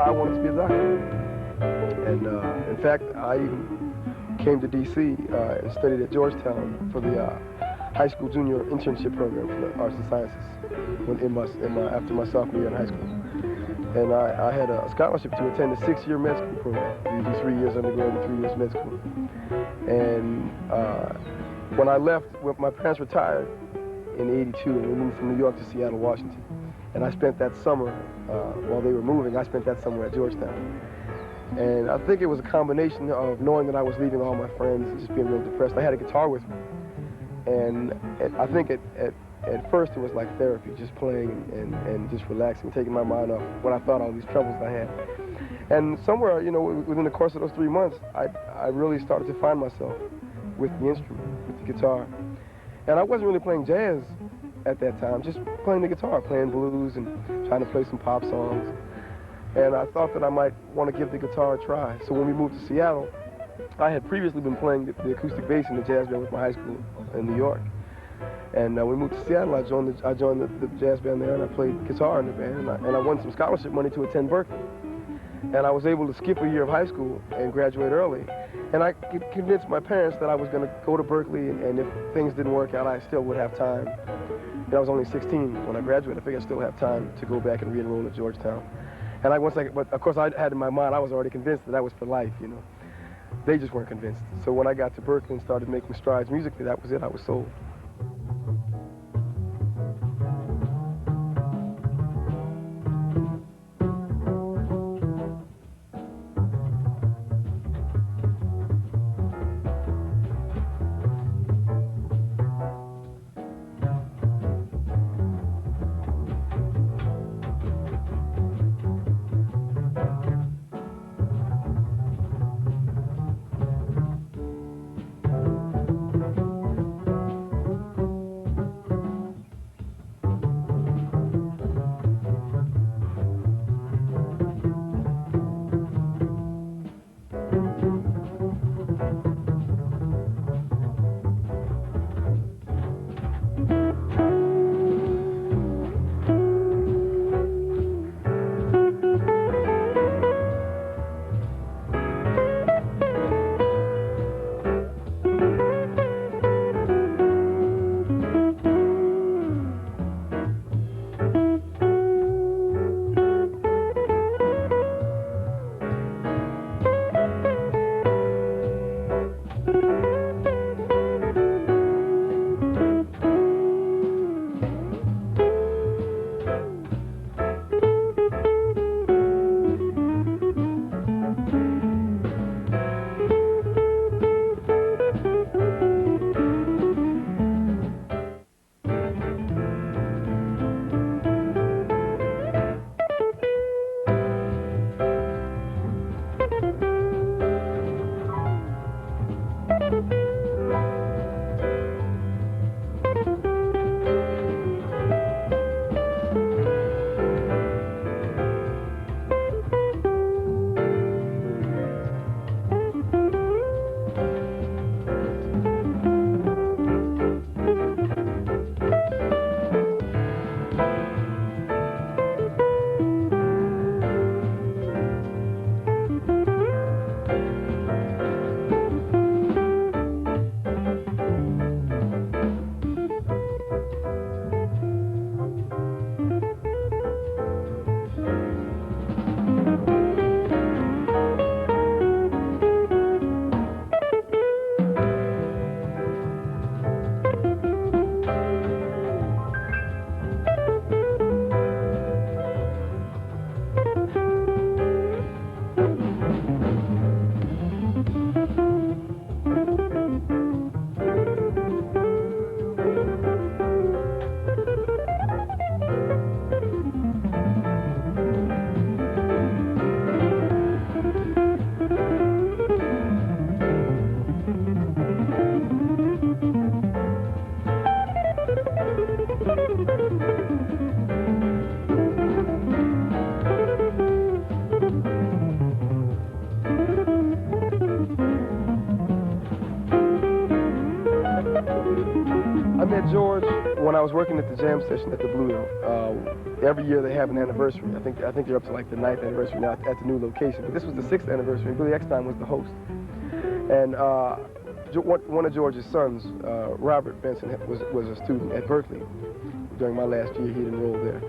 I wanted to be a doctor. And in fact, I even came to D.C. And studied at Georgetown for the high school junior internship program for the arts and sciences after my sophomore year in high school. And I had a scholarship to attend a 6-year med school program. You do 3 years undergrad and 3 years med school. And when I left, when my parents retired in '82, and we moved from New York to Seattle, Washington. And I spent that summer, while they were moving, I spent that summer at Georgetown. And I think it was a combination of knowing that I was leaving all my friends and just being real depressed. I had a guitar with me. And I think at first it was like therapy, just playing and just relaxing, taking my mind off what I thought all these troubles I had. And somewhere, you know, within the course of those 3 months, I really started to find myself with the instrument, with the guitar. And I wasn't really playing jazz at that time, just playing the guitar, playing blues and trying to play some pop songs. And I thought that I might want to give the guitar a try. So when we moved to Seattle, I had previously been playing the acoustic bass in the jazz band with my high school in New York. And when we moved to Seattle, I joined the jazz band there, and I played guitar in the band, and I won some scholarship money to attend Berkeley. And I was able to skip a year of high school and graduate early. And I convinced my parents that I was going to go to Berkeley, and if things didn't work out, I still would have time. And I was only 16 when I graduated. I figured I still have time to go back and re-enroll at Georgetown. And but of course I had in my mind, I was already convinced that was for life, you know. They just weren't convinced. So when I got to Berkeley and started making strides musically, that was it, I was sold. I was working at the jam session at the Blue Note, every year they have an anniversary. I think they're up to like the 9th anniversary now at the new location. But this was the 6th anniversary. Billy Eckstine was the host. And one of George's sons, Robert Benson, was a student at Berkeley. During my last year, he'd enrolled there.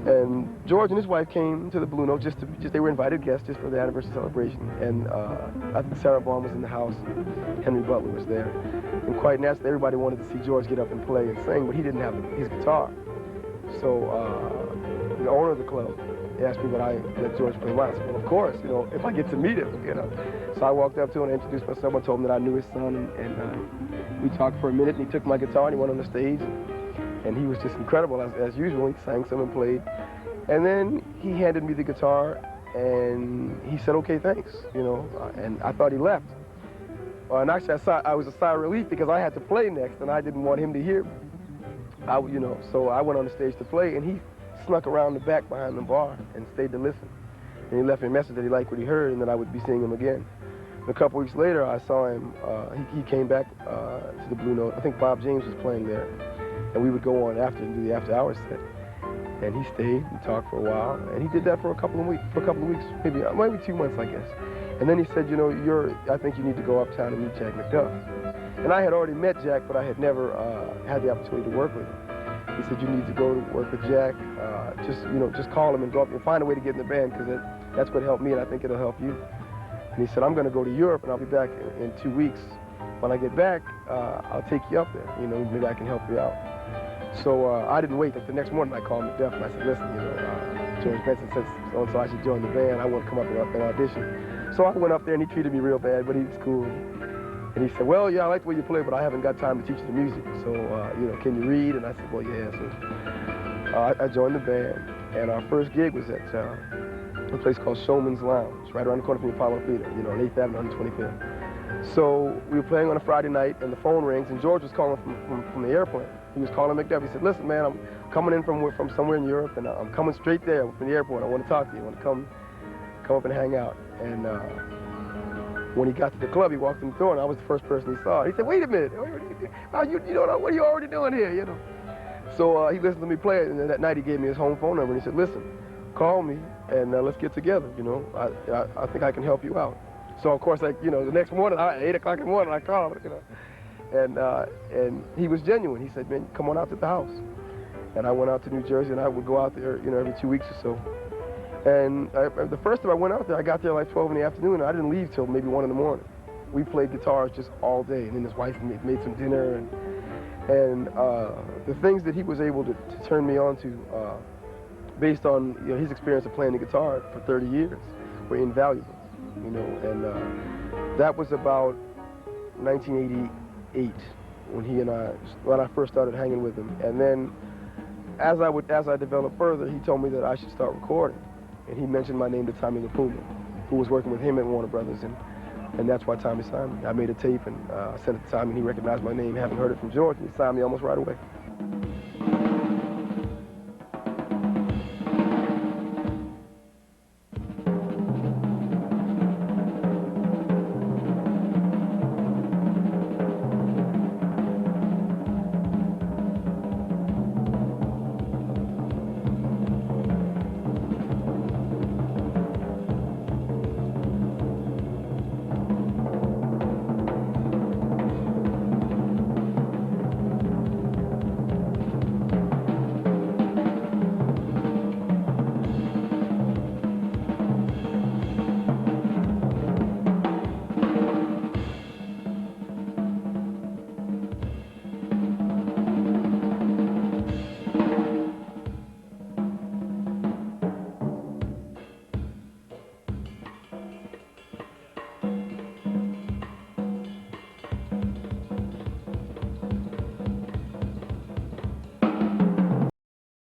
And George and his wife came to the Blue Note they were invited guests just for the anniversary celebration. And I think Sarah Vaughan was in the house, Henry Butler was there. And quite naturally, everybody wanted to see George get up and play and sing, but he didn't have his guitar. So the owner of the club asked me would I let George play mine. I said, well, of course, if I get to meet him, So I walked up to him and introduced myself. I told him that I knew his son, and we talked for a minute, and he took my guitar and he went on the stage. And he was just incredible, as usual. He sang some and played. And then he handed me the guitar, and he said, okay, thanks, and I thought he left. And actually, I was a sigh of relief because I had to play next, and I didn't want him to hear me. So I went on the stage to play, and he snuck around the back behind the bar and stayed to listen. And he left me a message that he liked what he heard and that I would be seeing him again. And a couple weeks later, I saw him. He came back to the Blue Note. I think Bob James was playing there. And we would go on after and do the after-hours set. And he stayed and talked for a while. And he did that for a couple of weeks, maybe 2 months, I guess. And then he said, I think you need to go uptown and meet Jack McDuff. And I had already met Jack, but I had never had the opportunity to work with him. He said, you need to go work with Jack. Just call him and go up and find a way to get in the band, because that's what helped me, and I think it'll help you. And he said, I'm going to go to Europe, and I'll be back in 2 weeks. When I get back, I'll take you up there. Maybe I can help you out. So I didn't wait. Like the next morning, I called McDuff and I said, listen, George Benson said so I should join the band. I want to come up and audition. So I went up there and he treated me real bad, but he was cool. And he said, well, yeah, I like the way you play, but I haven't got time to teach you the music. So, can you read? And I said, well, yeah. So I joined the band, and our first gig was at a place called Showman's Lounge, right around the corner from the Apollo Theater, on 8th Avenue, 125th. So we were playing on a Friday night, and the phone rings, and George was calling from the airplane. He was calling McDuff. He said, listen, man, I'm coming in from somewhere in Europe, and I'm coming straight there from the airport. I want to talk to you. I want to come up and hang out. And when he got to the club, he walked in the door, and I was the first person he saw. He said, wait a minute. What are you already doing here, So he listened to me play it, and then that night he gave me his home phone number, and he said, listen, call me, and let's get together, I think I can help you out. So, of course, the next morning, 8 o'clock in the morning, I called, And he was genuine. He said, man, come on out to the house. And I went out to New Jersey, and I would go out there, every 2 weeks or so. And the first time I went out there, I got there like 12 in the afternoon, and I didn't leave till maybe 1 in the morning. We played guitars just all day, and then his wife made some dinner, and the things that he was able to turn me on to, based on his experience of playing the guitar for 30 years, were invaluable, and that was about 1988 when I first started hanging with him. And then as I developed further, he told me that I should start recording. And he mentioned my name to Tommy LaPuma, who was working with him at Warner Brothers, and that's why Tommy signed me. I made a tape and sent it to Tommy, and he recognized my name, having heard it from George, and he signed me almost right away.